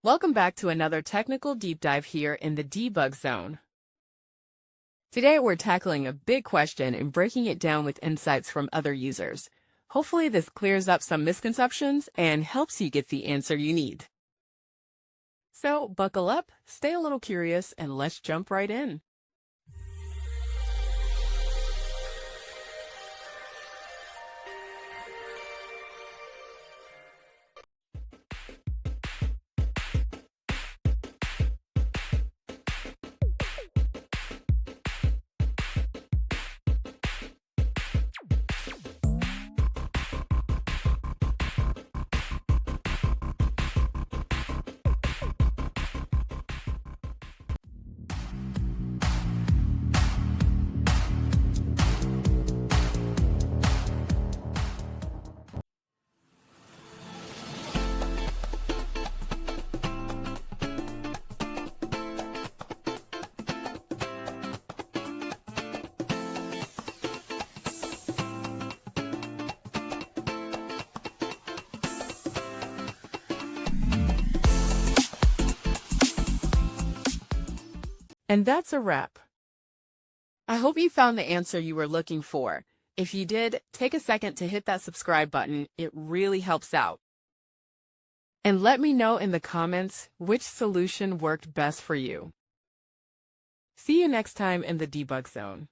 Welcome back to another technical deep dive here in the debug zone. Today we're tackling a big question and breaking it down with insights from other users. Hopefully this clears up some misconceptions and helps you get the answer you need. So buckle up, stay a little curious, and let's jump right in. And that's a wrap. I hope you found the answer you were looking for. If you did, take a second to hit that subscribe button. It really helps out. And let me know in the comments which solution worked best for you. See you next time in the debug zone.